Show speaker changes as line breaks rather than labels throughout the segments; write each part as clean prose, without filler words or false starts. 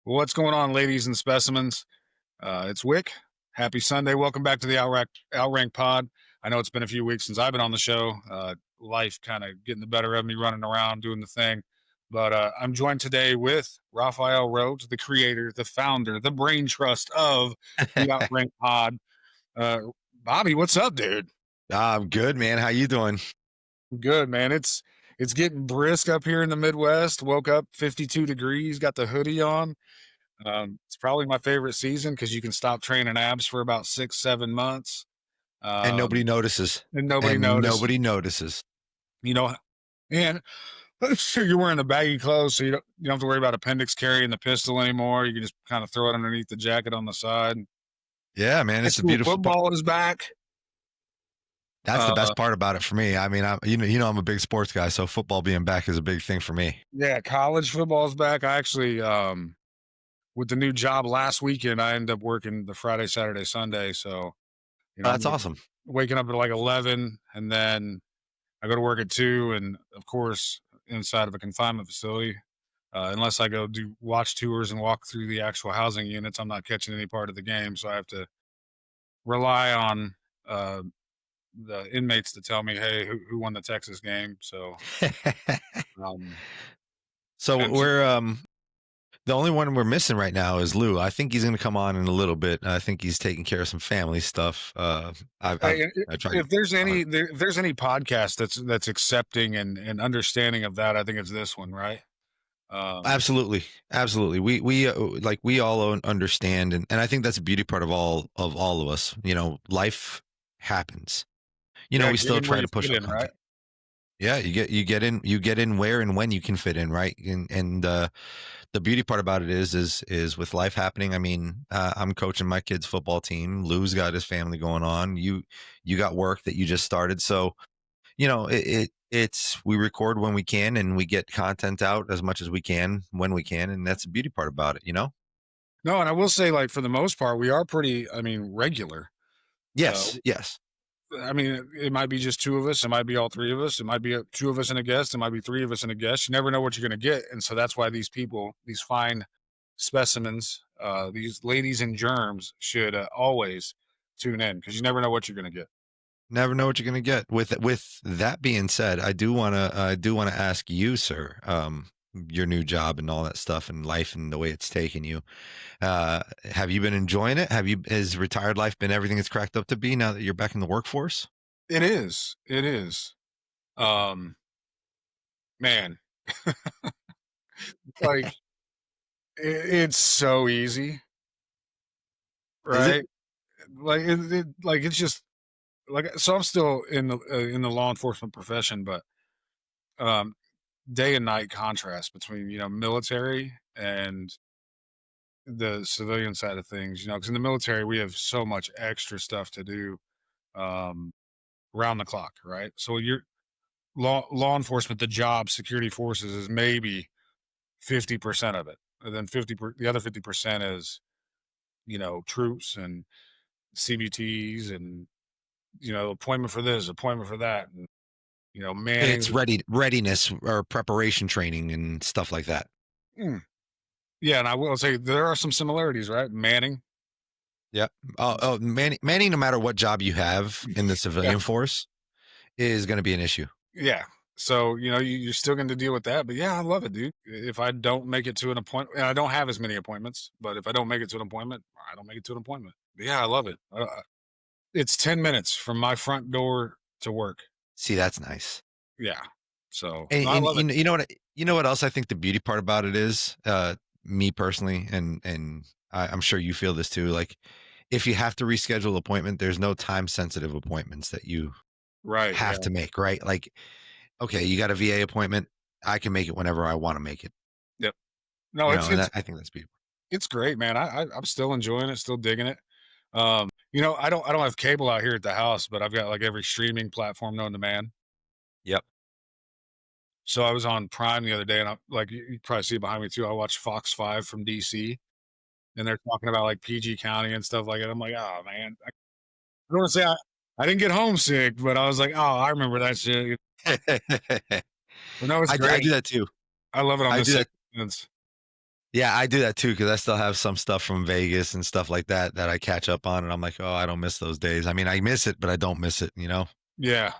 What's going on, ladies and specimens? It's Wick. Happy Sunday. Welcome back to the Outranked Pod. I know it's been a few weeks since I've been on the show. Life kind of getting the better of me, running around, doing the thing. But I'm joined today with Rafael Rhodes, the creator, the founder, the brain trust of the Outranked Pod. Uh, Bobby, what's up, dude?
I'm good, man. How you doing?
Good, man. It's getting brisk up here in the Midwest. Woke up 52 degrees, got the hoodie on. It's probably my favorite season because you can stop training abs for about 6, 7 months,
And nobody
um,
notices.
and nobody
And
notices.
nobody notices.
You know, and sure you're wearing the baggy clothes, so you don't have to worry about appendix carrying the pistol anymore. You can just kind of throw it underneath the jacket on the side.
Yeah, man.
High
It's a
school
beautiful part.
football is back.
That's the
Uh,
best part about it for me. I mean, I'm a big sports guy, so football being back is a big thing for me.
yeah, college football is back. I actually, with the new job last weekend, I ended up working the Friday, Saturday, Sunday. So
Oh,
I'm
that's awesome.
waking up at like 11, and then I go to work at 2, and of course, inside of a confinement facility, unless I go do watch tours and walk through the actual housing units, I'm not catching any part of the game. So I have to rely on uh, the inmates to tell me, hey, who won the Texas game. So, um,
So
and
we're the only one we're missing right now is Lou. I think he's going to come on in a little bit. I think he's taking care of some family stuff.
hey,
I tried.
if there's
Uh,
if there's any podcast that's accepting and understanding of that, I think it's this one, right? Um,
Absolutely, absolutely. We all understand, and I think that's a beauty part of all of us. Life happens.
yeah,
We
get
still
in where
try
you
to push
fit
out
in, right?
content. Yeah, you get in where and when you can fit in, right? And the beauty part about it is with life happening. I mean, I'm coaching my kids' football team. Lou's got his family going on. You got work that you just started, so it's we record when we can and we get content out as much as we can when we can, and that's the beauty part about it.
No, and I will say, like, for the most part, we are pretty, I mean, regular. Uh,
Yes, yes.
I mean, it might be just two of us. It might be all three of us. It might be two of us and a guest. It might be three of us and a guest. You never know what you're going to get. And so that's why these people, these fine specimens, these ladies and germs should always tune in because you never know what you're going to get.
Never know what you're going to get. With that being said, I do want to ask you, sir, your new job and all that stuff and life and the way it's taken you. Have you been enjoying it? Has retired life been everything it's cracked up to be now that you're back in the workforce?
It is. It is. Um, Man, like, it's so easy,
Is it?
right? Like it's just like, so I'm still in the law enforcement profession, but um, day and night contrast between military and the civilian side of things. Because in the military we have so much extra stuff to do, um, round the clock, right? So you're law enforcement, the job, security forces is maybe 50% of it, and then the other 50% is troops and CBTs and appointment for this, appointment for that, and
It's
manning.
readiness or preparation training and stuff like that.
Mm, yeah, and I will say there are some similarities, right? Manning.
Yep. Oh, Manny, no matter what job you have in the
Yeah,
civilian force, is going to be an issue.
yeah. So you're still going to deal with that, but yeah, I love it, dude. If I don't make it to an appointment, and I don't have as many appointments, but if I don't make it to an appointment, I don't make it to an appointment. But yeah, I love it. It's 10 minutes from my front door to work.
See, that's nice.
Yeah, so
And,
no, I
and
love it.
you know what else I think the beauty part about it is, me personally, and I'm sure you feel this too. Like, if you have to reschedule an appointment, there's no time sensitive appointments that you
Right? Yeah.
have to make, right? Like, okay, you got a VA appointment, I can make it whenever I want to make it.
Yep. No, it's
And
it's
I think that's beautiful.
it's great, man. I'm still enjoying it, still digging it. I don't have cable out here at the house, but I've got like every streaming platform known to man.
Yep.
So I was on Prime the other day, and I like you probably see it behind me too. I watched Fox 5 from DC, and they're talking about like PG County and stuff like that. I'm like, oh man, I don't want to say I didn't get homesick, but I was like, oh, I remember that shit.
I
But no, it's
I
great.
do that too.
I love it on
I
the
do that.
sixth sense.
Yeah, I do that too because I still have some stuff from Vegas and stuff like that that I catch up on, and I'm like, oh, I don't miss those days. I mean, I miss it, but I don't miss it. You know.
Yeah.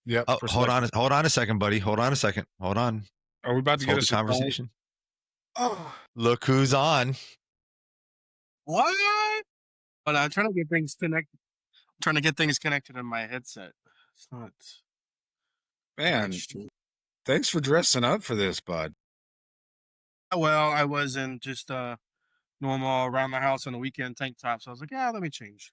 Yep.
Oh,
Perspective.
hold on a second, buddy. Hold on a second. Hold on.
Are we about
Let's
to get
hold
a
the
surprise?
conversation.
Oh,
Look who's on.
What? But I'm trying to get things connected. Trying to get things connected in my headset. It's not.
man.
Registered.
Thanks for dressing up for this, bud.
Well, I was in just normal around the house on the weekend tank top, so I was like, yeah, let me change.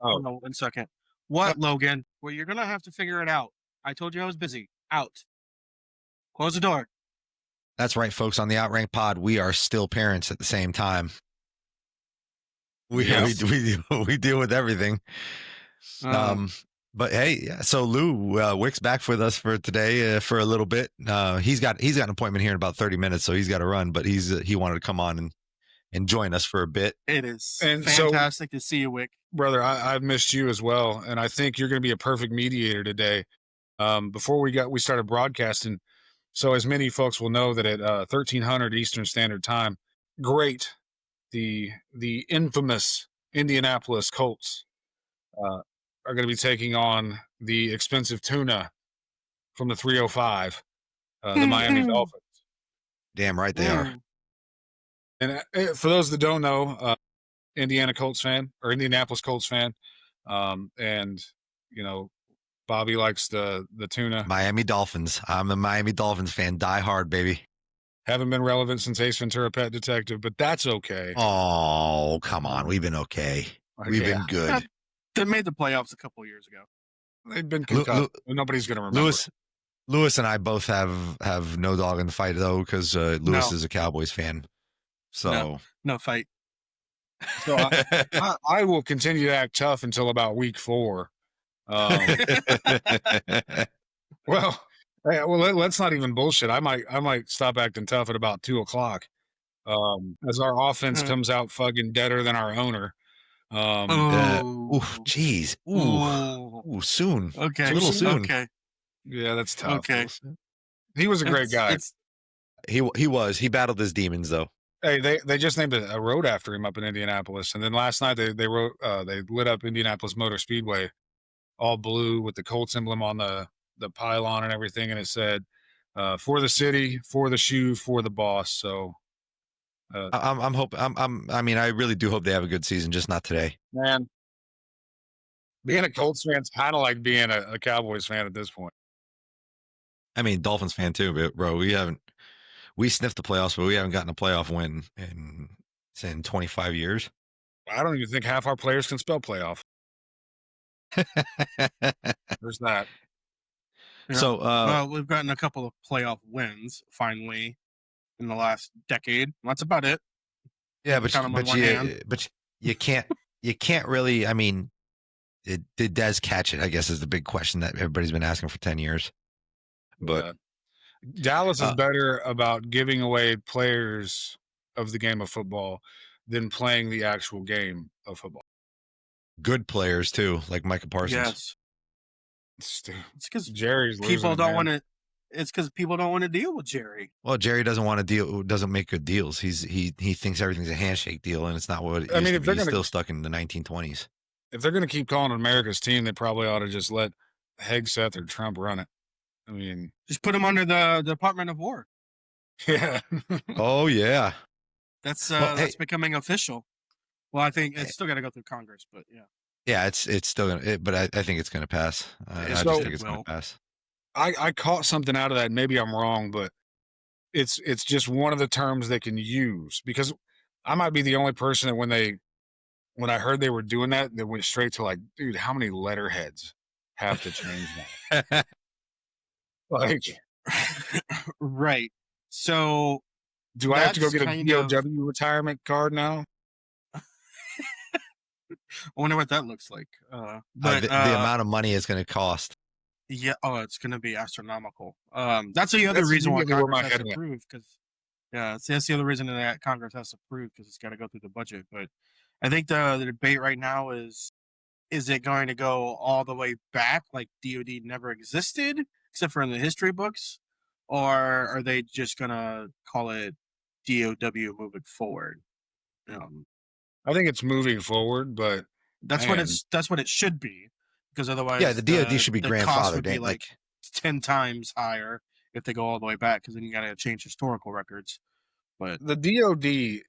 Oh,
No, 1 second. What, Logan? Well, you're gonna have to figure it out. I told you I was busy. Out. Close the door.
That's right, folks. On the Outranked Pod, we are still parents at the same time.
Yes.
We deal with everything. But hey, yeah. So Lou Wick's back with us for today for a little bit. He's got an appointment here in about 30 minutes, so he's got to run. But he wanted to come on and join us for a bit.
It is
And
fantastic to see you, Wick.
brother, I've missed you as well, and I think you're going to be a perfect mediator today. Before we started broadcasting, so as many folks will know that at 1300 Eastern Standard Time, great, the infamous Indianapolis Colts are going to be taking on the expensive tuna from the 305, the Miami Dolphins.
Damn right they are.
And for those that don't know, Indiana Colts fan or Indianapolis Colts fan, and you know, Bobby likes the tuna.
Miami Dolphins. I'm a Miami Dolphins fan. Die hard, baby.
Haven't been relevant since Ace Ventura: Pet Detective, but that's okay.
Oh, come on. We've been okay. We've been good.
They made the playoffs a couple years ago.
They've been concussed. Nobody's going to remember.
Lewis and I both have no dog in the fight though, because Lewis is a Cowboys fan. So
no fight.
So I will continue to act tough until about week 4. Well, let's not even bullshit. I might stop acting tough at about 2:00. As our offense comes out fucking deader than our owner.
Jeez. Ooh, soon.
Okay.
It's a little soon.
Okay.
Yeah, that's tough.
Okay.
He was a great guy.
He was. He battled his demons though.
Hey, they just named a road after him up in Indianapolis, and then last night they lit up Indianapolis Motor Speedway, all blue with the Colts emblem on the pylon and everything, and it said, "For the city, for the shoe, for the boss." So,
I'm hoping. I mean, I really do hope they have a good season, just not today.
Man, being a Colts fan is kind of like being a Cowboys fan at this point.
I mean, Dolphins fan too, but bro, we sniffed the playoffs, but we haven't gotten a playoff win in 25 years.
I don't even think half our players can spell playoff. There's that.
Yeah.
So,
well, we've gotten a couple of playoff wins finally in the last decade. That's about it.
Yeah, but you can't really. I mean, did Dez catch it? I guess is the big question that everybody's been asking for 10 years. But
Dallas is better about giving away players of the game of football than playing the actual game of football.
Good players too, like Micah Parsons.
Yes. It's because
Jerry's
people don't want to. It's because people don't want to deal with Jerry.
Well, Jerry doesn't want to deal. Doesn't make good deals. He thinks everything's a handshake deal, and it's not what it
I mean, if
he's still stuck in the 1920s.
If they're going to keep calling it America's team, they probably ought to just let Hegseth or Trump run it. I mean,
just put them under the Department of War.
Yeah.
Oh yeah.
That's that's becoming official. Well, I think it's still got to go through Congress, but yeah.
Yeah, it's still gonna. But I think it's gonna pass. I just think it's gonna pass.
I caught something out of that. Maybe I'm wrong, but it's just one of the terms they can use, because I might be the only person that when I heard they were doing that went straight to like, dude, how many letterheads have to change that? Like,
right. So,
do I have to go get a DOW retirement card now?
I wonder what that looks like.
But the amount of money it's going to cost.
Yeah. Oh, it's going to be astronomical. That's the other reason why Congress has to approve, because that's the other reason that Congress has to approve, because it's got to go through the budget. But I think the debate right now is it going to go all the way back, like DOD never existed, except for in the history books, or are they just going to call it DOW moving forward.
I think it's moving forward, but
that's what it should be, because otherwise,
yeah, the DoD should be
the cost would
grandfathered.
be like 10 times higher if they go all the way back, because then you got to change historical records. But
the DOD,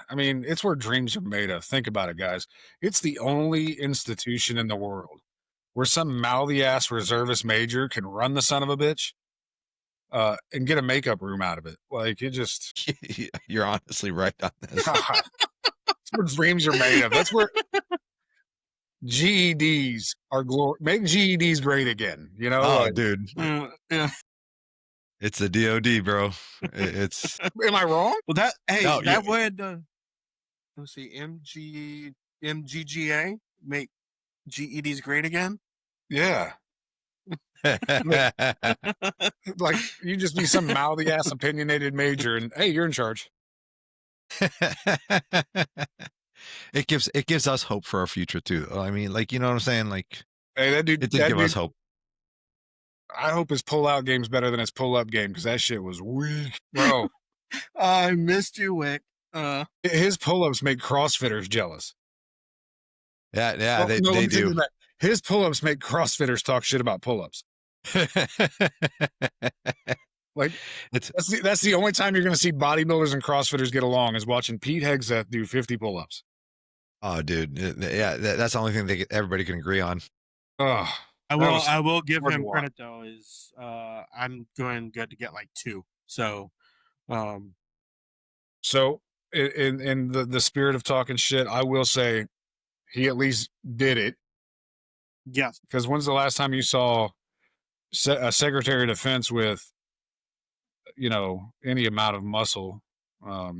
I mean, it's where dreams are made of. Think about it, guys. It's the only institution in the world where some mouthy ass reservist major can run the son of a bitch and get a makeup room out of it. Like, it just.
You're honestly right on this.
That's where dreams are made of. That's where GEDs are make GEDs great again. You know?
Oh,
like,
dude.
Yeah.
It's the DOD, bro. It's.
Am I wrong?
Well, that would. Let's see, MGGA make GEDs great again.
Yeah. Like, you just be some mouthy ass opinionated major, and hey, you're in charge.
It gives us hope for our future too. I mean, like, you know what I'm saying? Like,
hey, that dude,
it did give us hope.
I hope his pull-out game's better than his pull-up game, because that shit was weak, bro.
I missed you, Wick.
His pull-ups make CrossFitters jealous.
Yeah, they do.
His pull-ups make CrossFitters talk shit about pull-ups. Like, that's the only time you're going to see bodybuilders and CrossFitters get along, is watching Pete Hegseth do 50 pull-ups.
Oh, dude, yeah, that's the only thing everybody can agree on.
Oh,
I will give him credit though. Is I'm going good to get like 2. So,
so in the spirit of talking shit, I will say he at least did it.
Yes.
Because when's the last time you saw a Secretary of Defense with, you know, any amount of muscle? I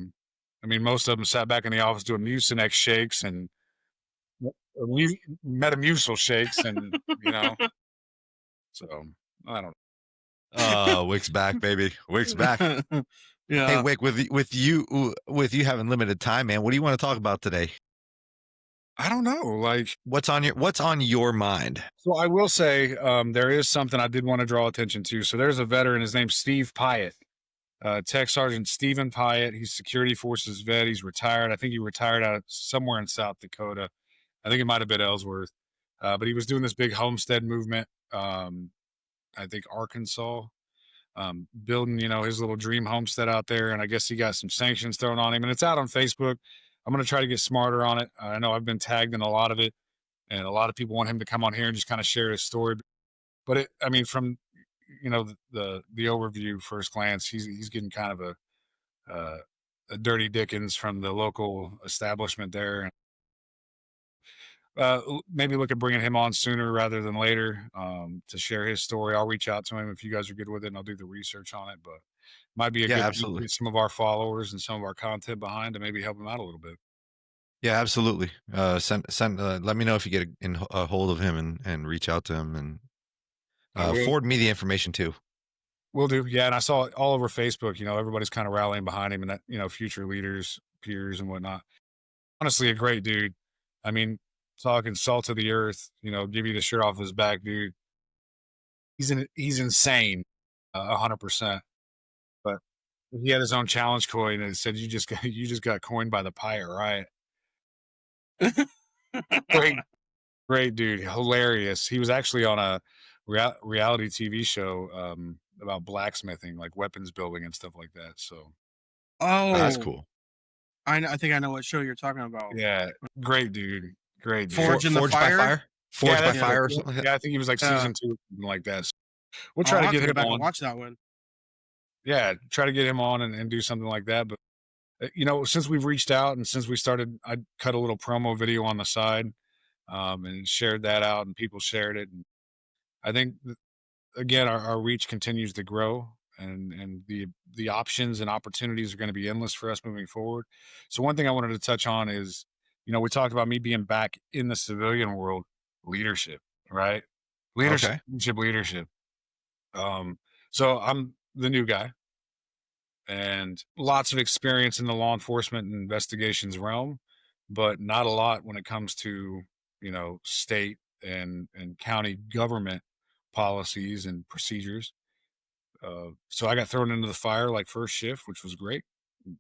mean, most of them sat back in the office doing Mucinex shakes and Metamucil shakes, and you know. So I don't know.
Wick's back, baby. Wick's back.
Yeah.
Hey, Wick, with you having limited time, man, what do you want to talk about today?
I don't know. Like,
what's on your mind?
So I will say there is something I did want to draw attention to. So there's a veteran. His name's Steve Pyatt. Tech Sergeant Stephen Pyatt. He's Security Forces vet. He's retired. I think he retired out of somewhere in South Dakota. I think it might have been Ellsworth. But he was doing this big homestead movement. I think Arkansas, building, you know, his little dream homestead out there. And I guess he got some sanctions thrown on him, and it's out on Facebook. I'm going to try to get smarter on it. I know I've been tagged in a lot of it, and a lot of people want him to come on here and just kind of share his story. But I mean, from, you know, the overview, first glance, he's getting kind of a dirty Dickens from the local establishment there. Maybe look at bringing him on sooner rather than later to share his story. I'll reach out to him if you guys are good with it, and I'll do the research on it. But might be a good
absolutely.
Get some of our followers and some of our content behind to maybe help him out a little bit.
Yeah, absolutely. Send. Let me know if you get a hold of him and reach out to him, and forward me the information too.
Will do. Yeah, and I saw it all over Facebook. You know, everybody's kind of rallying behind him, and that, you know, future leaders, peers, and whatnot. Honestly, a great dude. I mean, talking salt of the earth. You know, give you the shirt off his back, dude. He's insane, 100%. But he had his own challenge coin, and it said, "You just got coined by the pirate, right?" Great dude, hilarious. He was actually on a reality TV show about blacksmithing, like weapons building and stuff like that. So,
that's cool.
I think I know what show you're talking about.
Yeah, great dude. Great dude.
Forged by Fire.
Forged by Fire. Or something like that.
Yeah, I think he was like season 2, something like that. So we'll try to get him
back
on.
And watch that one.
Yeah, try to get him on and do something like that. But you know, since we've reached out and since we started, I cut a little promo video on the side and shared that out, and people shared it. And I think again, our reach continues to grow, and the options and opportunities are going to be endless for us moving forward. So one thing I wanted to touch on is, you know, we talked about me being back in the civilian world, leadership, right? Leadership. So I'm the new guy, and lots of experience in the law enforcement and investigations realm, but not a lot when it comes to, you know, state and county government policies and procedures. So I got thrown into the fire like first shift, which was great.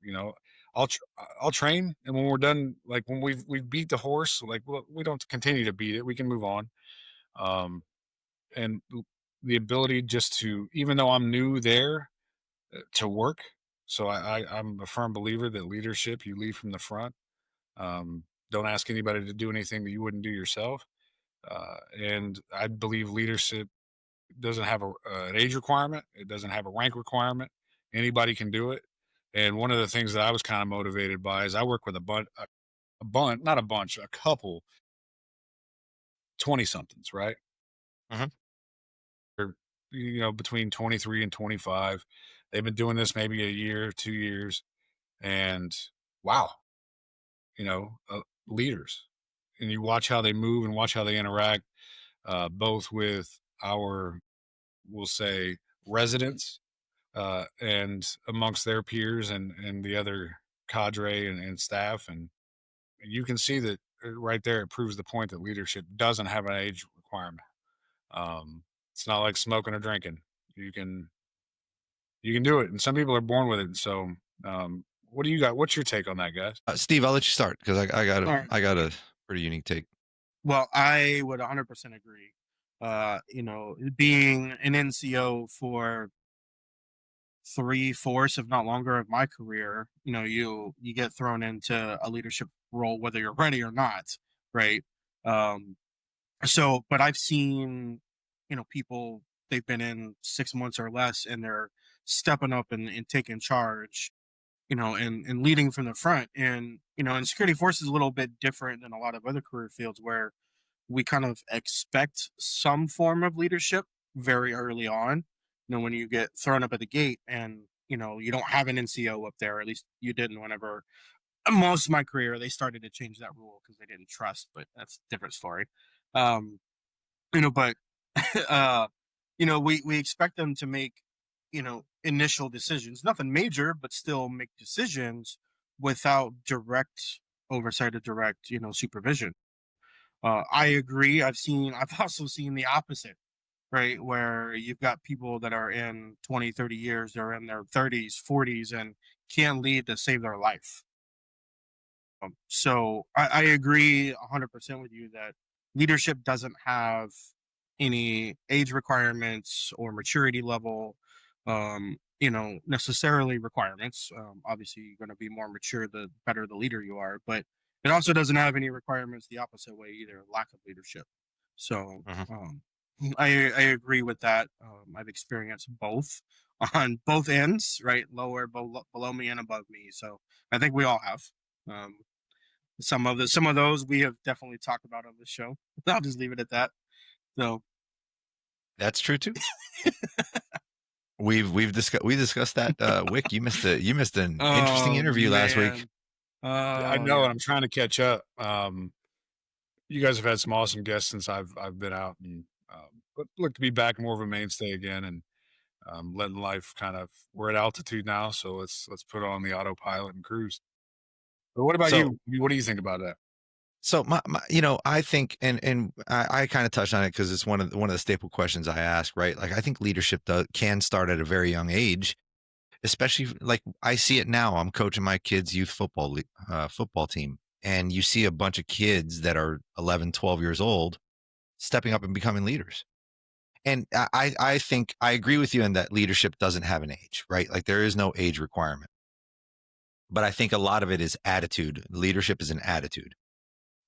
You know, I'll train, and when we're done, like when we've beat the horse, like we don't continue to beat it. We can move on. Um, and the ability just to, even though I'm new there, to work. So I'm a firm believer that leadership, you lead from the front. Don't ask anybody to do anything that you wouldn't do yourself. And I believe leadership doesn't have an age requirement. It doesn't have a rank requirement. Anybody can do it. And one of the things that I was kind of motivated by is I work with not a bunch, a couple 20 somethings, right?
Mhm.
Or, between 23 and 25. They've been doing this maybe a year, 2 years. And wow, leaders. And you watch how they move and watch how they interact, both with our, we'll say, residents, and amongst their peers and the other cadre and staff. And you can see that right there. It proves the point that leadership doesn't have an age requirement. Um, it's not like smoking or drinking. You can you can do it, and some people are born with it. So, what do you got? What's your take on that, guys?
Steve, I'll let you start because
All right.
I got a pretty unique take.
Well, I would 100% agree. Being an NCO for 3/4, if not longer, of my career, you get thrown into a leadership role whether you're ready or not, right? Um, but I've seen, people they've been in 6 months or less, and they're stepping up and taking charge, and leading from the front. And and security force is a little bit different than a lot of other career fields where we kind of expect some form of leadership very early on. When you get thrown up at the gate and you don't have an NCO up there, at least you didn't. Whenever most of my career, they started to change that rule because they didn't trust, but that's a different story. Um, but we expect them to make initial decisions, nothing major, but still make decisions without direct oversight or direct supervision. I agree. I've also seen the opposite, right? Where you've got people that are in 20, 30 years, they're in their 30s, 40s, and can lead to save their life. So I agree 100% with you that leadership doesn't have any age requirements or maturity level, necessarily requirements. Obviously, you're going to be more mature the better the leader you are, but it also doesn't have any requirements the opposite way either, lack of leadership. So
Mhm.
I agree with that. I've experienced both on both ends, right? Lower, below me, and above me. So I think we all have. Um, some of those we have definitely talked about on the show. I'll just leave it at that. So
That's true too. We discussed that. Wick, you missed an interesting
oh
interview last week.
man.
I
Oh
know,
yeah.
and I'm trying to catch up. You guys have had some awesome guests since I've been out, and but look to be back more of a mainstay again, and letting life kind of, we're at altitude now, so let's put on the autopilot and cruise. But what about
So
you? What do you think about that?
so my I think, and I kind of touched on it because it's one of the staple questions I ask, right? Like I think leadership can start at a very young age, especially like I see it now. I'm coaching my kids' youth football team, and you see a bunch of kids that are 11, 12 years old stepping up and becoming leaders. And I think I agree with you in that leadership doesn't have an age, right? Like there is no age requirement. But I think a lot of it is attitude. Leadership is an attitude.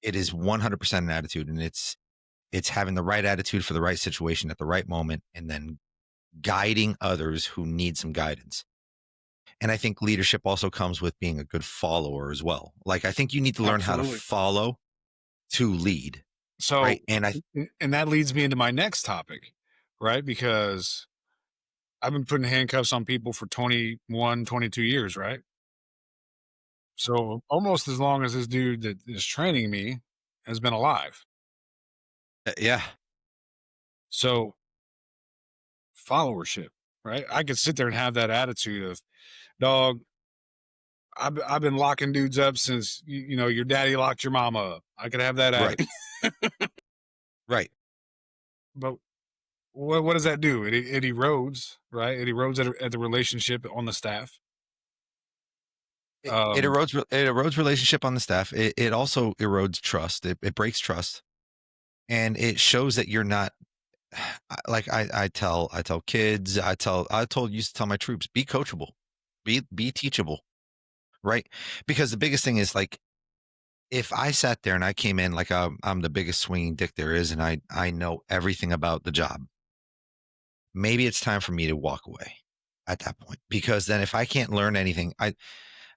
It is 100% an attitude, and it's having the right attitude for the right situation at the right moment, and then guiding others who need some guidance. And I think leadership also comes with being a good follower as well. Like I think you need to learn how to
Absolutely.
follow to lead,
So,
right? And
and that leads me into my next topic, right? Because I've been putting handcuffs on people for 21, 22 years, right? So almost as long as this dude that is training me has been alive.
yeah,
So followership, right? I could sit there and have that attitude of, dog, I've been locking dudes up since your daddy locked your mama up. I could have that
right,
attitude,
right.
but what does that do? It erodes, right? It erodes at the relationship on the staff.
It erodes relationship on the staff. It also erodes trust. It breaks trust, and it shows that you're not like I tell kids. Used to tell my troops, be coachable, be teachable, right? Because the biggest thing is like, if I sat there and I came in like I'm the biggest swinging dick there is, and I know everything about the job, maybe it's time for me to walk away at that point. Because then if I can't learn anything,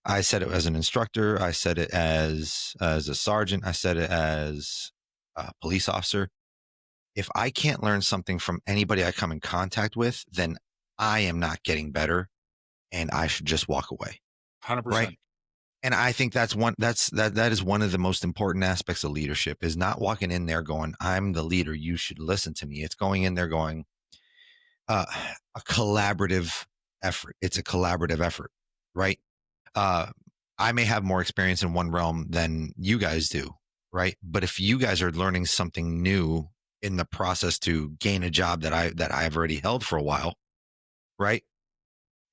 I said it as an instructor, I said it as a sergeant, I said it as a police officer. If I can't learn something from anybody I come in contact with, then I am not getting better, and I should just walk away.
100%.
Right. And I think that is one of the most important aspects of leadership, is not walking in there going, I'm the leader, you should listen to me. It's going in there going, a collaborative effort. It's a collaborative effort, right? I may have more experience in one realm than you guys do, right? But if you guys are learning something new in the process to gain a job that I've already held for a while, right?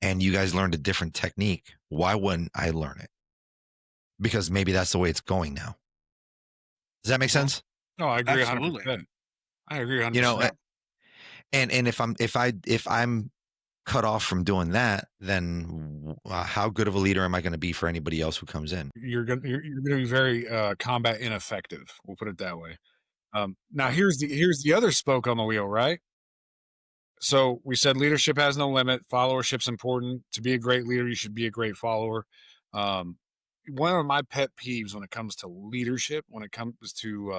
And you guys learned a different technique, why wouldn't I learn it? Because maybe that's the way it's going now. Does that make sense?
No, I agree.
Absolutely.
100%. I agree 100%.
You know, and if I'm cut off from doing that, then how good of a leader am I going to be for anybody else who comes in?
You're gonna be very combat ineffective. We'll put it that way. Now here's the other spoke on the wheel, right? So we said leadership has no limit. Followership's important. To be a great leader, you should be a great follower. One of my pet peeves when it comes to leadership, when it comes to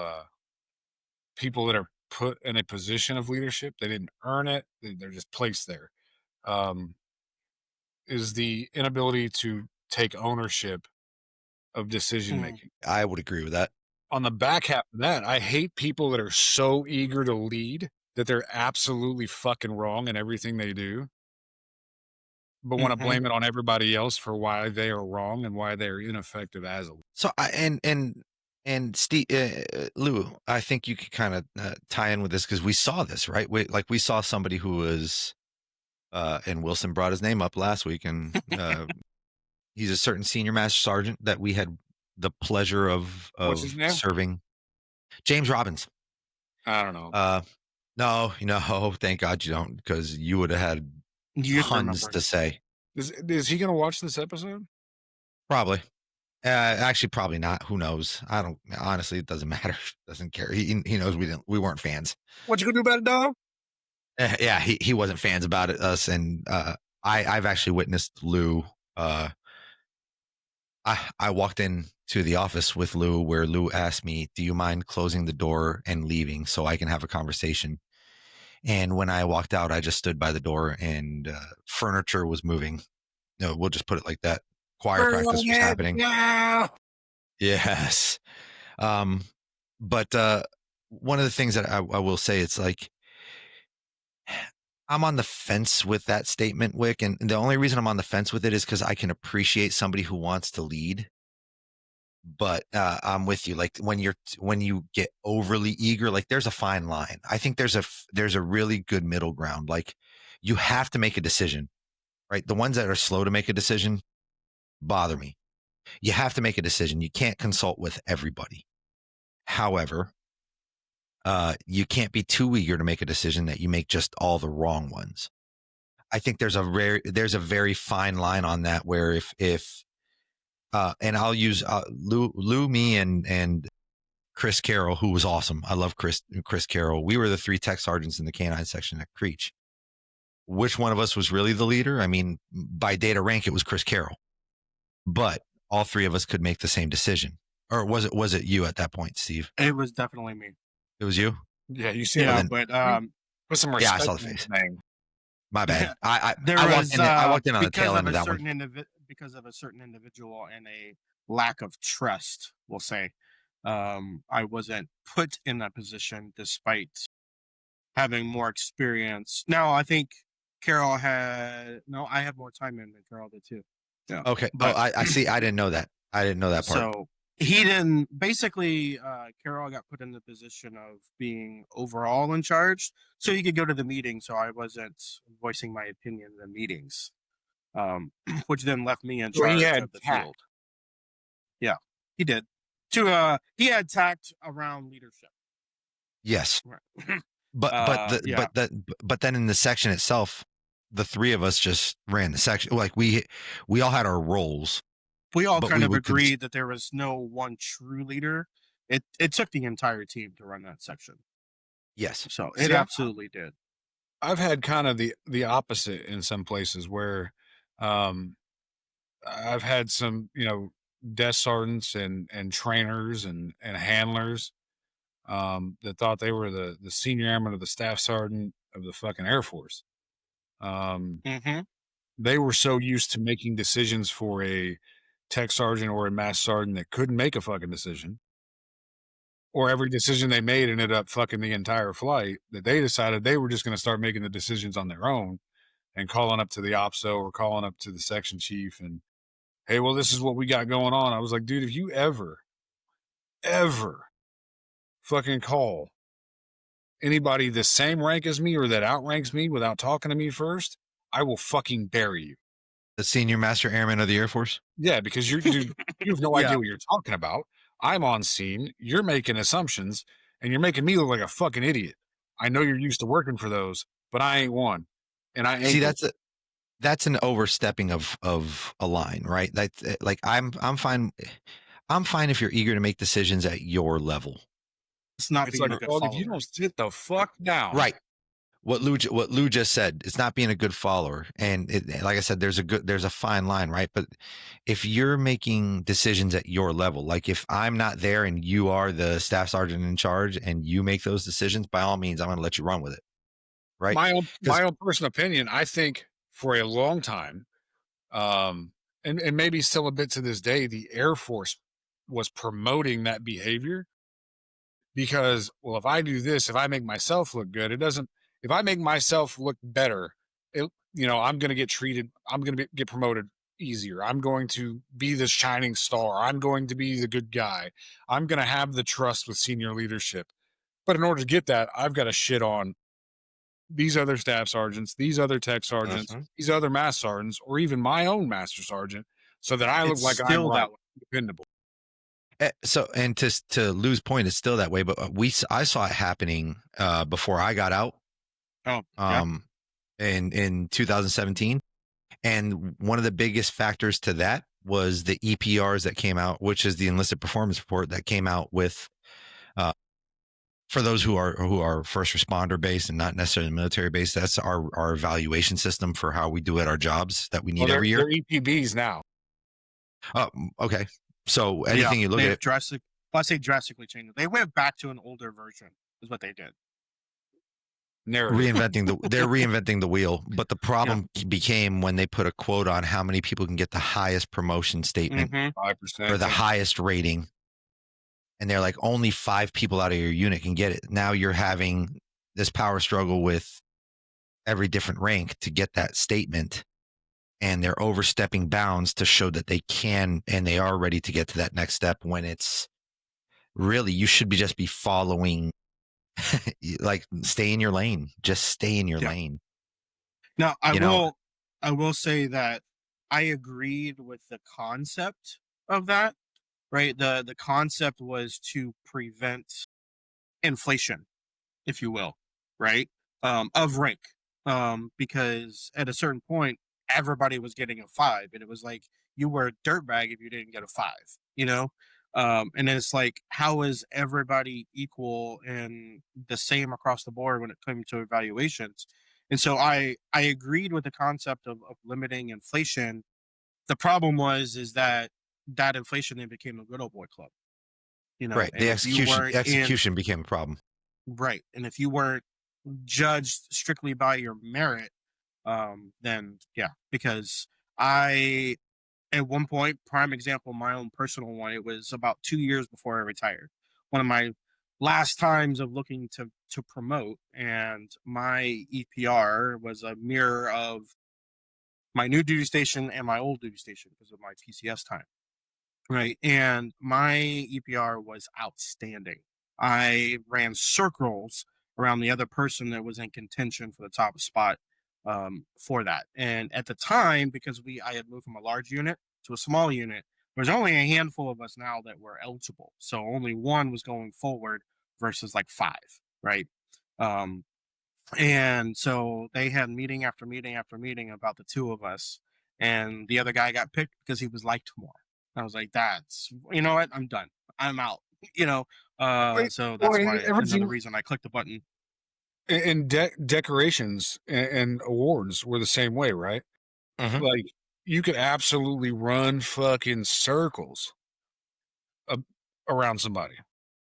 people that are put in a position of leadership, they didn't earn it, they're just placed there, is the inability to take ownership of decision making.
I would agree with that.
On the back half of that, I hate people that are so eager to lead that they're absolutely fucking wrong in everything they do, but want to blame it on everybody else for why they are wrong and why they're ineffective as a leader.
So and Steve, Lou, I think you could kind of tie in with this, because we saw this, right? We saw somebody who was, and Wilson brought his name up last week, and he's a certain senior master sergeant that we had the pleasure of serving. James Robbins.
I don't know.
No, thank God you don't, because you would have had tons to say.
Is he going to watch this episode?
Probably. Actually, probably not. Who knows? I don't. Honestly, it doesn't matter. Doesn't care. He knows we weren't fans.
What you gonna do about it, dog?
Yeah, he wasn't fans about it. Us, and I've actually witnessed Lou. I walked in to the office with Lou, where Lou asked me, "Do you mind closing the door and leaving so I can have a conversation?" And when I walked out, I just stood by the door, and furniture was moving. No, we'll just put it like that. Choir practice was happening.
Yeah.
Yes. But one of the things that I will say, it's like, I'm on the fence with that statement, Wick. And the only reason I'm on the fence with it is because I can appreciate somebody who wants to lead. But I'm with you. Like when you get overly eager, like there's a fine line. I think there's a really good middle ground. Like you have to make a decision, right? The ones that are slow to make a decision bother me. You have to make a decision. You can't consult with everybody. However, you can't be too eager to make a decision that you make just all the wrong ones. I think there's a very fine line on that, where if and I'll use Lou, me, and Chris Carroll, who was awesome. I love Chris Carroll. We were the 3 tech sergeants in the canine section at Creech. Which one of us was really the leader? I mean, by data rank, it was Chris Carroll. But all 3 of us could make the same decision. Or was it you at that point, Steve?
It was definitely me.
It was you?
Yeah, you see
Yeah,
that.
but
Put some respect.
I saw the face. My bad. I walked in on the tail end of that one.
Because of a certain individual and a lack of trust, we'll say, I wasn't put in that position despite having more experience. Now, I think Carol I have more time in than Carol did too. Yeah.
Okay. But I see. I didn't know that. I didn't know that part.
So he didn't. Basically, Carol got put in the position of being overall in charge, so he could go to the meeting. So I wasn't voicing my opinion in the meetings. which then left me in
So he
charge
had
of the
tact.
field. Yeah, he did. He had tact around leadership.
Yes.
Right.
But then in the section itself, the three of us just ran the section. Like we all had our roles.
We all
but
kind
we
of
would
agreed that there was no one true leader. It took the entire team to run that section.
Yes.
So it absolutely did.
I've had kind of the opposite in some places where I've had some, desk sergeants and trainers and handlers that thought they were the senior airman of the staff sergeant of the fucking Air Force. They were so used to making decisions for a tech sergeant or a master sergeant that couldn't make a fucking decision, or every decision they made ended up fucking the entire flight, that they decided they were just going to start making the decisions on their own and calling up to the OPSO or calling up to the section chief and, hey, well, this is what we got going on. I was like, dude, if you ever fucking call anybody the same rank as me or that outranks me without talking to me first, I will fucking bury you.
The senior master airman of the Air Force?
Yeah, because you have no idea what you're talking about. I'm on scene. You're making assumptions, and you're making me look like a fucking idiot. I know you're used to working for those, but I ain't one. And I ain't.
See, that's an overstepping of a line, right? That's like I'm fine. I'm fine if you're eager to make decisions at your level.
It's not being
like,
a good
well,
follower.
if you don't sit the fuck down,
right? What Lou just said, it's not being a good follower, and like I said, there's a fine line, right? But if you're making decisions at your level, like if I'm not there and you are the staff sergeant in charge and you make those decisions, by all means, I'm going to let you run with it, right?
My own personal opinion, I think for a long time, and maybe still a bit to this day, the Air Force was promoting that behavior because, well, if I do this, if I make myself look good, it doesn't. If I make myself look better, I'm going to get treated. I'm going to get promoted easier. I'm going to be the shining star. I'm going to be the good guy. I'm going to have the trust with senior leadership. But in order to get that, I've got to shit on these other staff sergeants, these other tech sergeants, these other master sergeants, or even my own master sergeant, so that I look like I'm right, dependable.
So, and to Lou's point, it's still that way. But I saw it happening before I got out. In 2017, and one of the biggest factors to that was the EPRs that came out, which is the enlisted performance report that came out with. For those who are first responder based and not necessarily military based, that's our evaluation system for how we do at our jobs that we need every year.
They're EPBs now.
Oh, okay. So anything you look at,
I say drastically changed. They went back to an older version. Is what they did.
They're reinventing the wheel. But the problem became when they put a quote on how many people can get the highest promotion statement
5%
or the highest rating. And they're like, only 5 people out of your unit can get it. Now you're having this power struggle with every different rank to get that statement. And they're overstepping bounds to show that they can and they are ready to get to that next step, when it's really, you should just be following, like, stay in your lane. Just stay in your lane.
Now, I will say that I agreed with the concept of that. Right, the concept was to prevent inflation, if you will, right, of rank, because at a certain point, everybody was getting a 5, and it was like you were a dirtbag if you didn't get a 5, and then it's like, how is everybody equal and the same across the board when it came to evaluations? And so I agreed with the concept of limiting inflation. The problem is that inflation then became a good old boy club,
right? The execution became a problem,
right? And if you weren't judged strictly by your merit, then because at one point, prime example, my own personal one, it was about 2 years before I retired. One of my last times of looking to promote, and my EPR was a mirror of my new duty station and my old duty station because of my PCS time. Right. And my EPR was outstanding. I ran circles around the other person that was in contention for the top spot for that. And at the time, because I had moved from a large unit to a small unit, there's only a handful of us now that were eligible. So only one was going forward versus like 5, right? And so they had meeting after meeting after meeting about the 2 of us, and the other guy got picked because he was liked more. I was like, that's, you know what? I'm done. I'm out. So that's why another reason I clicked the button.
And decorations and awards were the same way, right? Like, you could absolutely run fucking circles around somebody,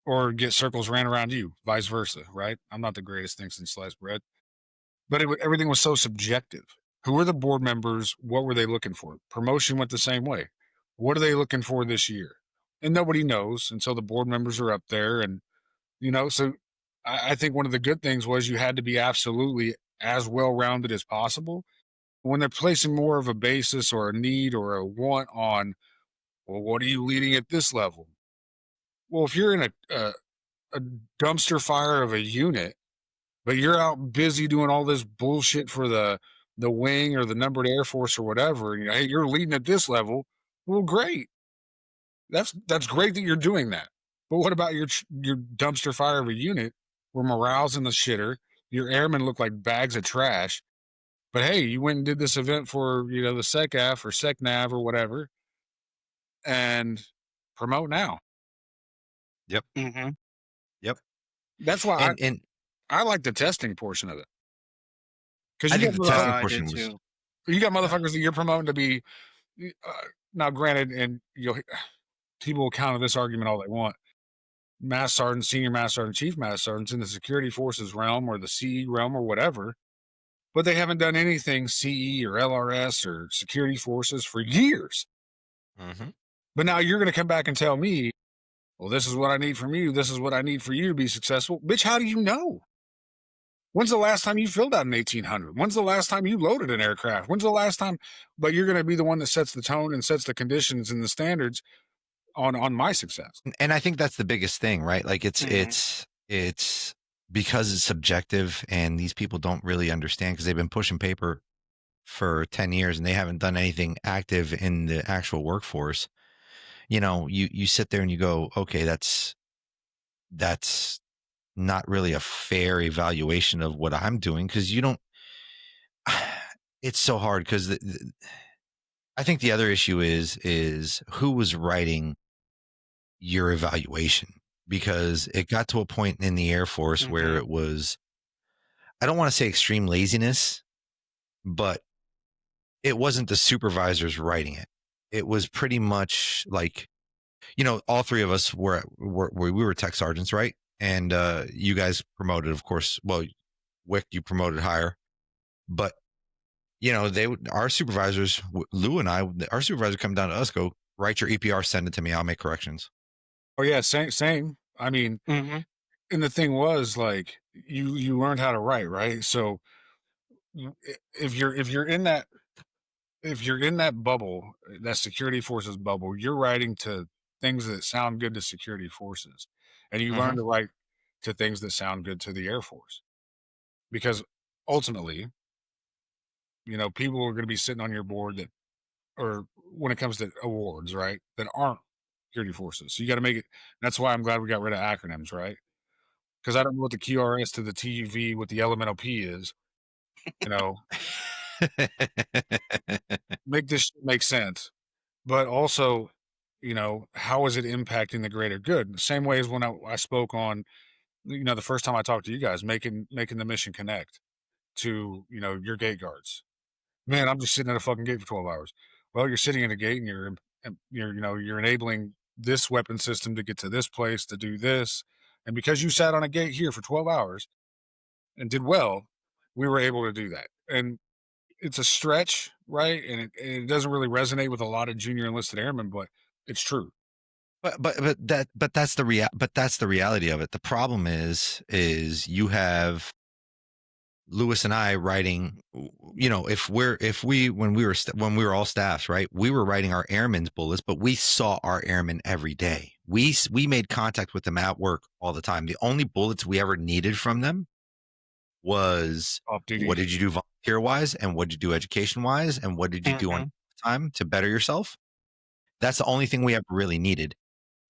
or get circles ran around you, vice versa, right? I'm not the greatest thing since sliced bread, but everything was so subjective. Who were the board members? What were they looking for? Promotion went the same way. What are they looking for this year? And nobody knows until the board members are up there. And, so I think one of the good things was you had to be absolutely as well-rounded as possible. When they're placing more of a basis or a need or a want on, well, what are you leading at this level? Well, if you're in a dumpster fire of a unit, but you're out busy doing all this bullshit for the wing or the numbered Air Force or whatever, and hey, you're leading at this level. Well, great. That's great that you're doing that. But what about your dumpster fire of a unit where morale's in the shitter? Your airmen look like bags of trash. But hey, you went and did this event for the SecAF or SecNav or whatever, and promote now.
Yep.
Mm-hmm.
Yep.
That's why I like the testing portion of it. Because
I think the testing portion was
too.
You got motherfuckers that you're promoting to be. Now, granted, and people will counter this argument all they want. Master sergeants, senior master sergeant, chief master sergeants in the security forces realm or the CE realm or whatever, but they haven't done anything CE or LRS or security forces for years. But now you're going to come back and tell me, well, this is what I need from you. This is what I need for you to be successful. Bitch, how do you know? When's the last time you filled out an 1800? When's the last time you loaded an aircraft? When's the last time? But you're going to be the one that sets the tone and sets the conditions and the standards on my success.
And I think that's the biggest thing, right? Like it's because it's subjective and these people don't really understand because they've been pushing paper for 10 years and they haven't done anything active in the actual workforce. You sit there and you go, okay, that's not really a fair evaluation of what I'm doing because you don't. It's so hard because I think the other issue is who was writing your evaluation, because it got to a point in the Air Force where it was, I don't want to say extreme laziness, but it wasn't the supervisors writing it. It was pretty much like, all 3 of us we were tech sergeants, right? And you guys promoted, of course. Well, Wick, you promoted higher, but our supervisors, Lou and I, our supervisor come down to us, go write your EPR, send it to me, I'll make corrections.
Oh yeah, same. I mean, and the thing was, like, you learned how to write, right? So if you're in that bubble, that security forces bubble, you're writing to things that sound good to security forces, and you learn to write to things that sound good to the Air Force, because ultimately, people are going to be sitting on your board that, or when it comes to awards, right, that aren't security forces. So you got to make it. That's why I'm glad we got rid of acronyms, right? Because I don't know what the QRS to the TUV, what the elemental P is. Make this make sense. But also, how is it impacting the greater good? The same way as when I spoke on, the first time I talked to you guys, making the mission connect to, your gate guards. Man, I'm just sitting at a fucking gate for 12 hours. Well, you're sitting in a gate and you're enabling this weapon system to get to this place to do this. And because you sat on a gate here for 12 hours and did well, we were able to do that. And it's a stretch, right? And it doesn't really resonate with a lot of junior enlisted airmen, but it's true.
But that's the reality of it. The problem is you have Lewis and I writing, when we were all staffs, right? We were writing our airmen's bullets, but we saw our airmen every day. We made contact with them at work all the time. The only bullets we ever needed from them was, what did you do volunteer wise, and what did you do education wise, and what did you do on time to better yourself? That's the only thing we ever really needed.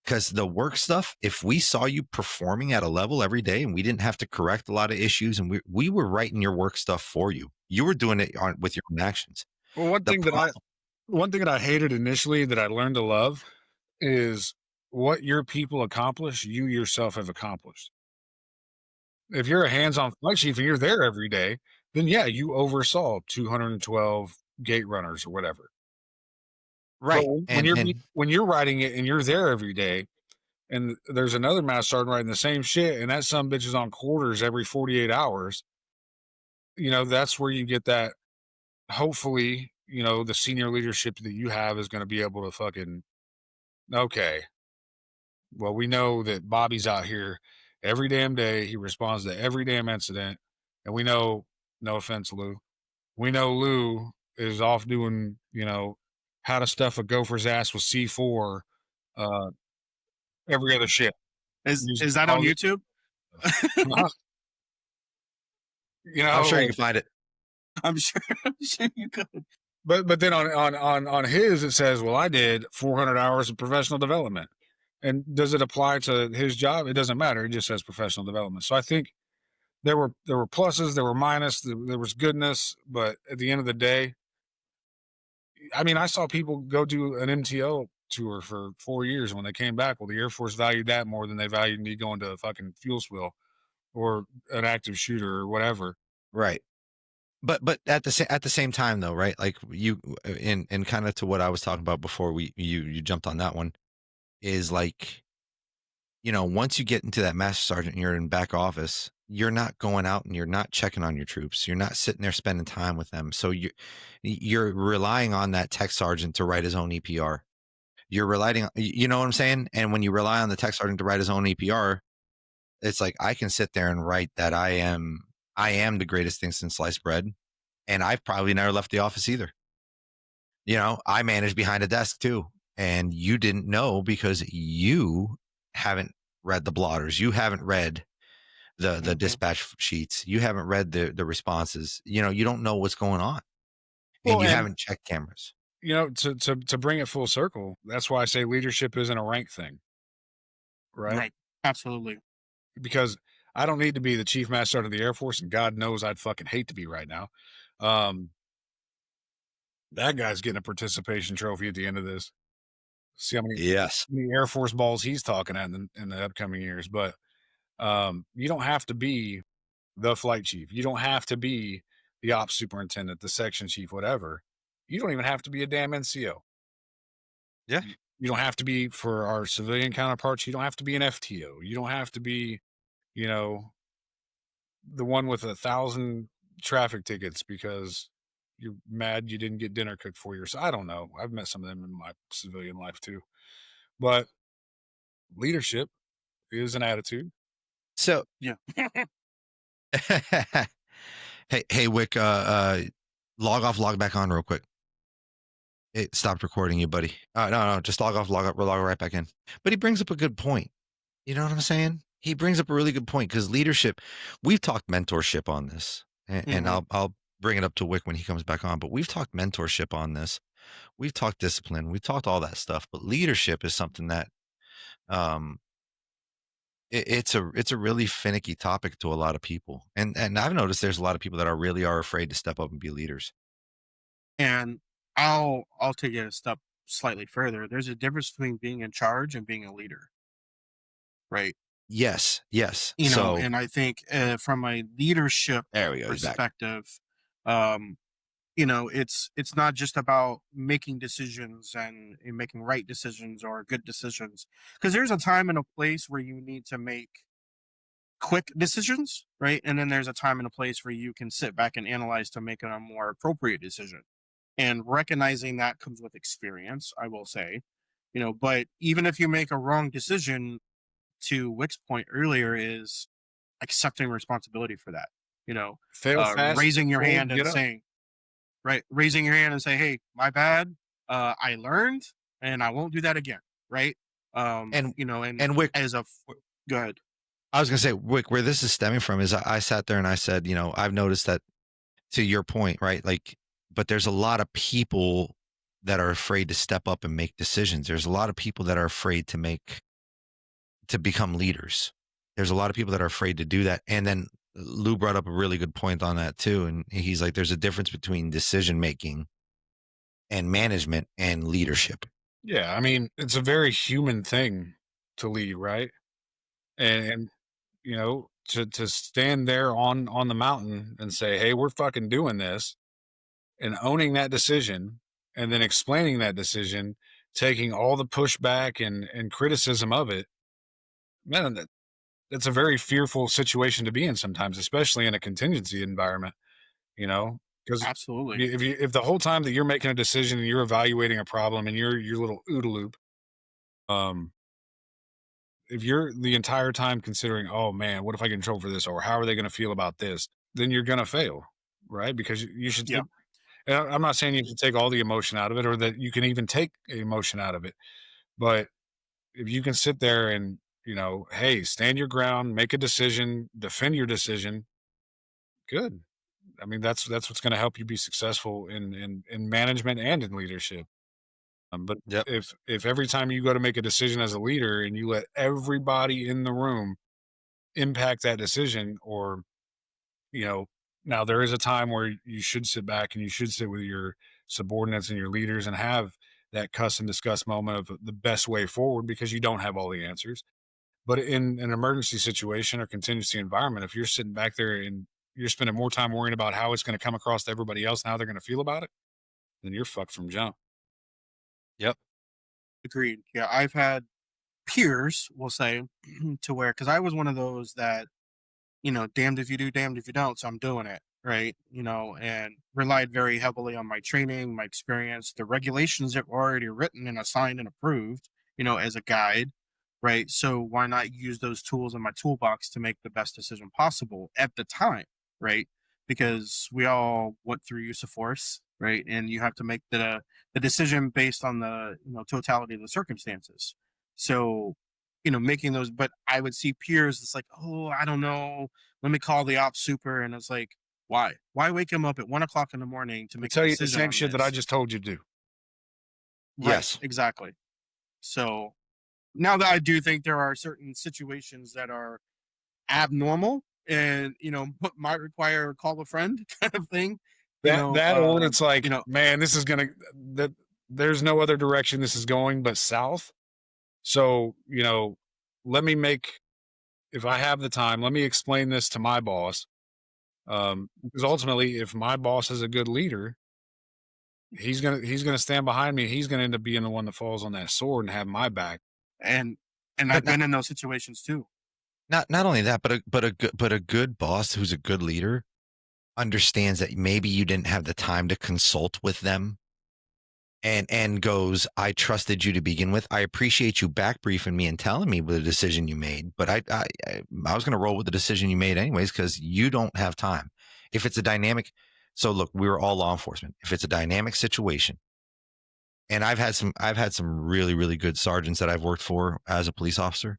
Because the work stuff, if we saw you performing at a level every day and we didn't have to correct a lot of issues and we were writing your work stuff for you, you were doing it with your own actions.
Well, one thing that I hated initially that I learned to love is what your people accomplish, you yourself have accomplished. If you're a hands-on flight chief and you're there every day, then yeah, you oversaw 212 gate runners or whatever.
Right.
But when you're writing it and you're there every day, and there's another master sergeant writing the same shit, and that some bitch is on quarters every 48 hours, that's where you get that. Hopefully, the senior leadership that you have is going to be able to fucking, okay, well, we know that Bobby's out here every damn day. He responds to every damn incident. And we know, no offense, Lou, we know Lou is off doing, how to stuff a gopher's ass with C4 every other shit.
Is that on YouTube?
I'm sure you can find it.
I'm sure you could.
But then on his, it says, well, I did 400 hours of professional development. And does it apply to his job? It doesn't matter. It just says professional development. So I think there were pluses, there were minus, there was goodness, but at the end of the day, I mean, I saw people go do an MTO tour for 4 years. When they came back, well, the Air Force valued that more than they valued me going to a fucking fuel spill or an active shooter or whatever.
Right. But at the same time though, right? Like you in kind of to what I was talking about before you jumped on that one, is like, once you get into that master sergeant and you're in back office, you're not going out and you're not checking on your troops. You're not sitting there spending time with them. So you're relying on that tech sergeant to write his own EPR. You're relying on, you know what I'm saying? And when you rely on the tech sergeant to write his own EPR, it's like, I can sit there and write that I am the greatest thing since sliced bread. And I've probably never left the office either. I manage behind a desk too. And you didn't know because you haven't read the blotters. You haven't read the dispatch sheets. You haven't read the responses. You don't know what's going on. And you haven't checked cameras.
To bring it full circle, that's why I say leadership isn't a rank thing. Right?
Absolutely.
Because I don't need to be the chief master sergeant of the Air Force, and God knows I'd fucking hate to be right now. That guy's getting a participation trophy at the end of this. See how many Air Force balls he's talking at in the upcoming years. But you don't have to be the flight chief. You don't have to be the ops superintendent, the section chief, whatever. You don't even have to be a damn NCO.
Yeah.
You don't have to be, for our civilian counterparts, you don't have to be an FTO. You don't have to be, the one with 1,000 traffic tickets because you're mad you didn't get dinner cooked for you. So I don't know. I've met some of them in my civilian life too. But leadership is an attitude.
So
yeah.
Hey, Wick, log off, log back on real quick. It stopped recording you, buddy. No, just log off, log right back in. But he brings up a good point. You know what I'm saying? He brings up a really good point, because leadership, we've talked mentorship on this, and I'll bring it up to Wick when he comes back on, but we've talked mentorship on this. We've talked discipline. We've talked all that stuff, but leadership is something that, it's a really finicky topic to a lot of people. And I've noticed there's a lot of people that are afraid to step up and be leaders.
And I'll take it a step slightly further. There's a difference between being in charge and being a leader. Right.
Yes.
And I think from a leadership perspective, it's not just about making decisions and making right decisions or good decisions, because there's a time and a place where you need to make quick decisions, right? And then there's a time and a place where you can sit back and analyze to make a more appropriate decision. And recognizing that comes with experience, I will say, but even if you make a wrong decision, to Wick's point earlier, is accepting responsibility for that.
Fail fast,
raising your hand and saying, raising your hand and say, hey, my bad. I learned and I won't do that again. Right. And
Wick,
go ahead.
I was going to say, Wick, where this is stemming from is I sat there and I said, I've noticed that to your point, right? Like, but there's a lot of people that are afraid to step up and make decisions. There's a lot of people that are afraid to become leaders. There's a lot of people that are afraid to do that. And then Lou brought up a really good point on that too. And he's like, there's a difference between decision making and management and leadership.
Yeah, I mean, it's a very human thing to lead, right? And to stand there on the mountain and say, "Hey, we're fucking doing this," and owning that decision, and then explaining that decision, taking all the pushback and criticism of it. Man, that's a very fearful situation to be in sometimes, especially in a contingency environment. Because
Absolutely.
if the whole time that you're making a decision and you're evaluating a problem and you're your little OODA loop, um, if you're the entire time considering, oh man, what if I get in trouble for this, or how are they going to feel about this, then you're going to fail, right? Because you should
Yeah.
take. And I'm not saying you should take all the emotion out of it, or that you can even take emotion out of it, but if you can sit there and hey, stand your ground, make a decision, defend your decision, good. I mean, that's what's going to help you be successful in management and in leadership. But
Yep.
if every time you go to make a decision as a leader and you let everybody in the room impact that decision, or you know now there is a time where you should sit back and you should sit with your subordinates and your leaders and have that cuss and discuss moment of the best way forward, because you don't have all the answers. But in an emergency situation or contingency environment, if you're sitting back there and you're spending more time worrying about how it's going to come across to everybody else and how they're going to feel about it, then you're fucked from jump.
Yep.
Agreed. Yeah, I've had peers, we'll say, to where, because I was one of those that, damned if you do, damned if you don't. So I'm doing it, right? And relied very heavily on my training, my experience, the regulations that were already written and assigned and approved, as a guide, right? So why not use those tools in my toolbox to make the best decision possible at the time, right? Because we all went through use of force, right? And you have to make the decision based on the totality of the circumstances. So making those, but I would see peers, it's like, oh, I don't know, let me call the ops super. And it's like, why? Why wake him up at 1 o'clock in the morning to
I
make a
tell you the
decision
same
on
shit that I
this?
just told you to do.
Right,
Yes.
exactly. So now that I do think there are certain situations that are abnormal and, might require a call a friend kind of thing,
That or it's like,
you know,
man, this is gonna that there's no other direction this is going but south. So, let me make if I have the time, let me explain this to my boss. Because ultimately, if my boss is a good leader, he's gonna stand behind me. He's gonna end up being the one that falls on that sword and have my back.
and
But
I've been in those situations too.
not only that, but a good boss who's a good leader understands that maybe you didn't have the time to consult with them and goes, I trusted you to begin with. I appreciate you back briefing me and telling me the decision you made, but I was going to roll with the decision you made anyways because you don't have time. If it's a dynamic, so look, we were all law enforcement. If it's a dynamic situation, and I've had some really really good sergeants that I've worked for as a police officer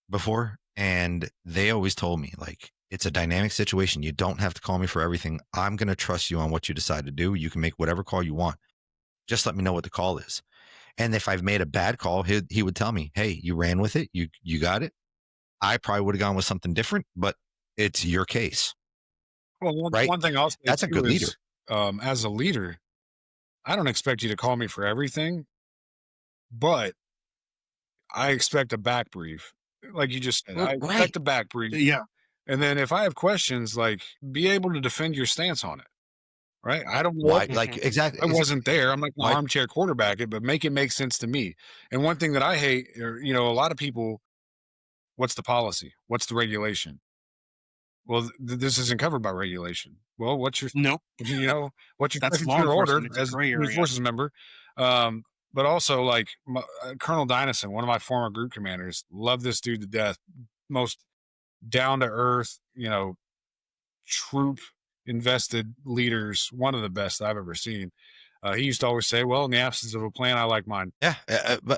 before, and they always told me like it's a dynamic situation. You don't have to call me for everything. I'm going to trust you on what you decide to do. You can make whatever call you want. Just let me know what the call is. And if I've made a bad call, he would tell me, "Hey, you ran with it. You got it. I probably would have gone with something different, but it's your case."
Well,
Right?
one thing I'll say
That's a
too
good leader.
is, as a leader, I don't expect you to call me for everything, but I expect a back brief. Like you just said, I
Right.
expect a back brief.
Yeah.
And then if I have questions, like be able to defend your stance on it. Right. I don't know.
Why like exactly
I wasn't there. I'm not going to
why
armchair quarterback it, but make it make sense to me. And one thing that I hate, a lot of people, what's the policy? What's the regulation? Well, this isn't covered by regulation. Well,
Nope.
you know, what's your
That's
second
law
tier order
enforcement. It's a
as a
gray
community
area.
forces member? But also like Colonel Dynison, one of my former group commanders, love this dude to death. Most down to earth, troop invested leaders, one of the best I've ever seen. He used to always say, "Well, in the absence of a plan, I like mine."
yeah,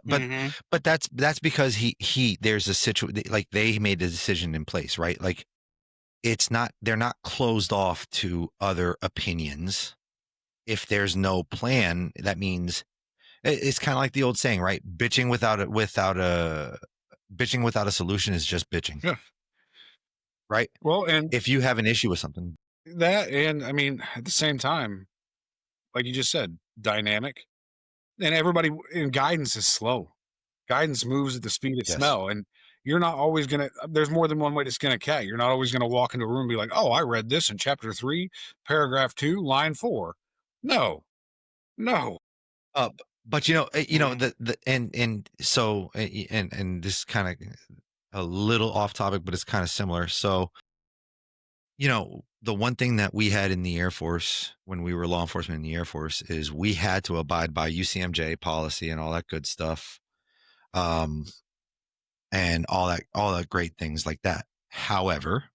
Hmm.
but that's because he there's a situation like they made a decision in place, right? Like they're not closed off to other opinions. If there's no plan, that means it's kind of like the old saying, right? Bitching without a solution is just bitching.
Yeah.
Right.
Well, and
if you have an issue with something,
that, and I mean, at the same time, like you just said, dynamic, and everybody in guidance is slow. Guidance moves at the speed of
yes,
smell, and you're not always gonna. There's more than one way to skin a cat. You're not always gonna walk into a room and be like, "Oh, I read this in chapter 3, paragraph 2, line 4." No, no.
But and so and this kind of a little off topic, but it's kind of similar. So, the one thing that we had in the Air Force when we were law enforcement in the Air Force is we had to abide by UCMJ policy and all that good stuff. And all that great things like that. However,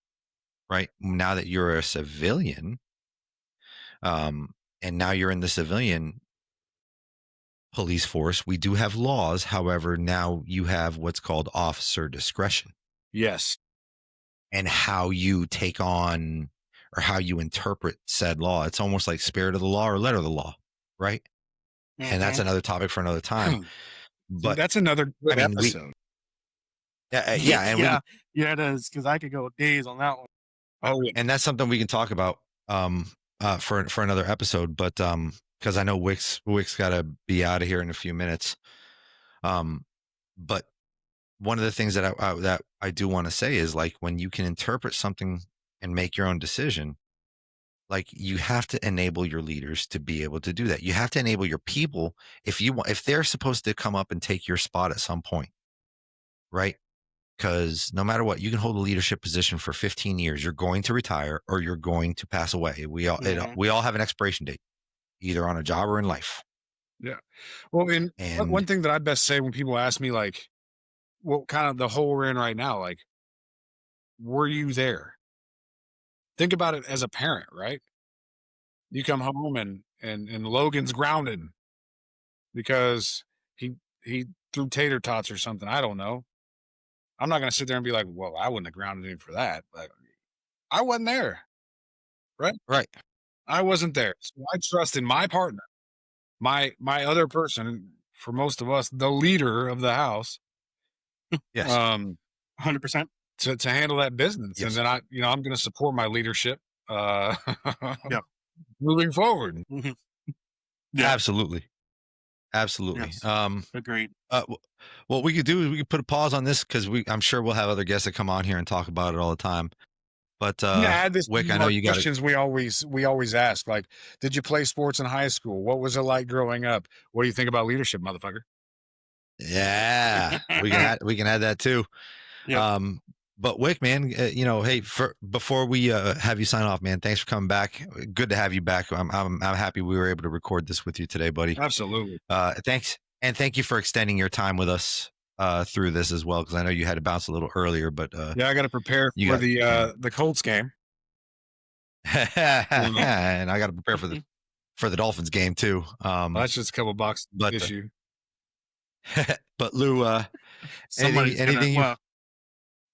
right now that you're a civilian, and now you're in the civilian police force, we do have laws. However, now you have what's called officer discretion.
Yes.
And how you take on or how you interpret said law. It's almost like spirit of the law or letter of the law, right? Mm-hmm. And that's another topic for another time. But
that's another good episode.
Yeah, it is, because I could go days on that one.
Oh, yeah. And that's something we can talk about for another episode. But because I know Wick's got to be out of here in a few minutes. But one of the things that I do want to say is, like, when you can interpret something and make your own decision, like, you have to enable your leaders to be able to do that. You have to enable your people if they're supposed to come up and take your spot at some point, right? Because no matter what, you can hold a leadership position for 15 years. You're going to retire or you're going to pass away. We all have an expiration date, either on a job or in life.
Yeah. Well, and one thing that I best say when people ask me, like, what kind of the hole we're in right now, like, were you there? Think about it as a parent, right? You come home and Logan's grounded because he threw tater tots or something. I don't know. I'm not going to sit there and be like, well, I wouldn't have grounded him for that. But I wasn't there. Right?
Right.
I wasn't there. So I trust in my partner, my other person, for most of us, the leader of the house.
Yes.
100%.
To handle that business. Yes. And then I'm going to support my leadership moving forward.
Mm-hmm. Yeah. Absolutely. Yes.
Agreed.
What we could do is we could put a pause on this, because I'm sure we'll have other guests that come on here and talk about it all the time. But
add this
Wick, I know you got
questions we always ask, like, did you play sports in high school? What was it like growing up? What do you think about leadership, motherfucker?
Yeah, we can add that too. Yep. But Wick, man, hey, before we have you sign off, man, thanks for coming back. Good to have you back. I'm happy we were able to record this with you today, buddy.
Absolutely.
Thanks, and thank you for extending your time with us through this as well, because I know you had to bounce a little earlier, but
I got to prepare for the Colts game,
and I got to prepare for the Dolphins game too.
That's just a couple box issue.
But Lou, anything?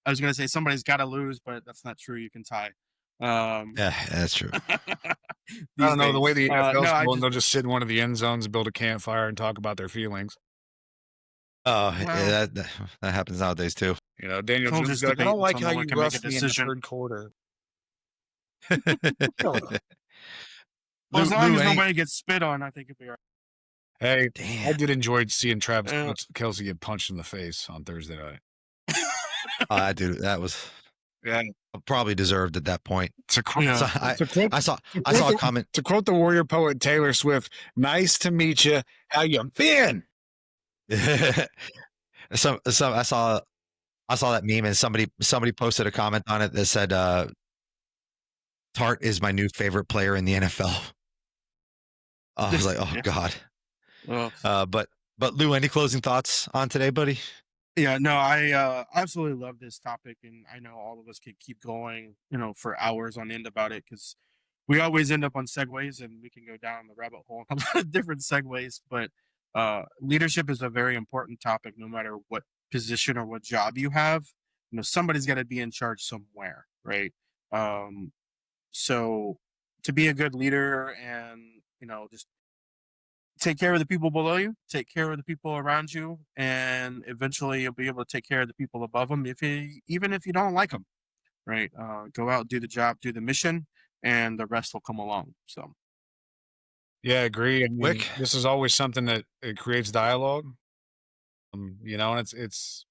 I was gonna say somebody's got to lose, but that's not true. You can tie.
Yeah, that's true.
I don't know the way the NFL's going. They'll just sit in one of the end zones, build a campfire, and talk about their feelings.
Yeah, that happens nowadays too.
Daniel Jones is like, I don't like how you rushed me in the third quarter.
As long as nobody gets spit on, I think it'd be all right.
Hey, damn. I did enjoy seeing Travis Kelce get punched in the face on Thursday night.
I do. That was probably deserved at that point. I saw a comment.
To quote the warrior poet Taylor Swift, "Nice to meet you. How you been?"
So I saw that meme, and somebody posted a comment on it that said, "Tart is my new favorite player in the NFL." I was like, oh God. But Lou, any closing thoughts on today, buddy?
Yeah, no, I absolutely love this topic, and I know all of us could keep going, for hours on end about it, because we always end up on segues, and we can go down the rabbit hole on a lot of different segues. But leadership is a very important topic, no matter what position or what job you have. Somebody's got to be in charge somewhere, right? So to be a good leader and, just take care of the people below you, take care of the people around you, and eventually you'll be able to take care of the people above them, even if you don't like them, right? Go out, do the job, do the mission, and the rest will come along. So
Yeah, I agree. I mean,
Wick.
this is always something that it creates dialogue. And it's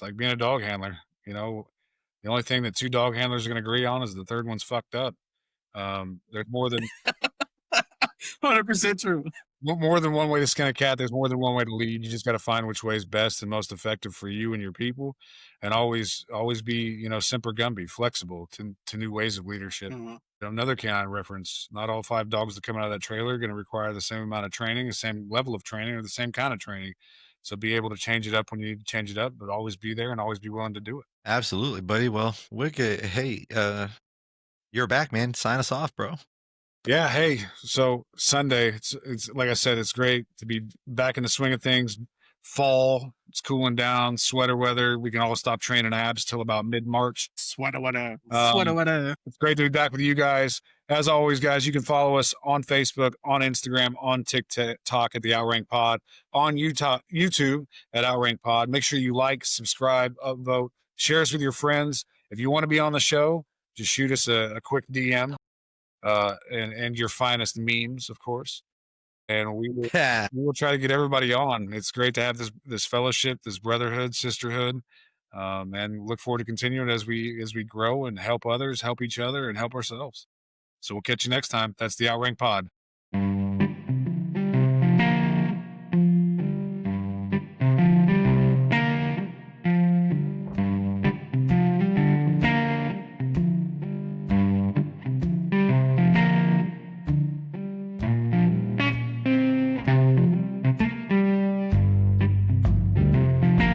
like being a dog handler. The only thing that two dog handlers are going to agree on is the third one's fucked up. There's more than
100% true.
more than one way to skin a cat. There's more than one way to lead. You just got to find which way is best and most effective for you and your people, and always be Semper Gumby, flexible to new ways of leadership.
Mhm.
Another canine reference: not all 5 dogs that come out of that trailer are going to require the same amount of training, the same level of training, or the same kind of training. So be able to change it up when you need to change it up, but always be there and always be willing to do it.
Absolutely, buddy. Well, Wick, hey, you're back, man. Sign us off, bro.
Yeah, hey, so Sunday, it's like I said, it's great to be back in the swing of things. Fall, it's cooling down, sweater weather. We can all stop training abs till about mid-March.
Sweater, sweater,
Um,
sweater.
It's great to be back with you guys. As always, guys, you can follow us on Facebook, on Instagram, on TikTok at the Outranked Pod, on YouTube at Outranked Pod. Make sure you like, subscribe, upvote, share us with your friends. If you want to be on the show, just shoot us a quick DM. And your finest memes, of course. And we will try to get everybody on. It's great to have this fellowship, this brotherhood, sisterhood, and look forward to continuing as we grow and help others, help each other, and help ourselves. So we'll catch you next time. That's the Outranked Pod.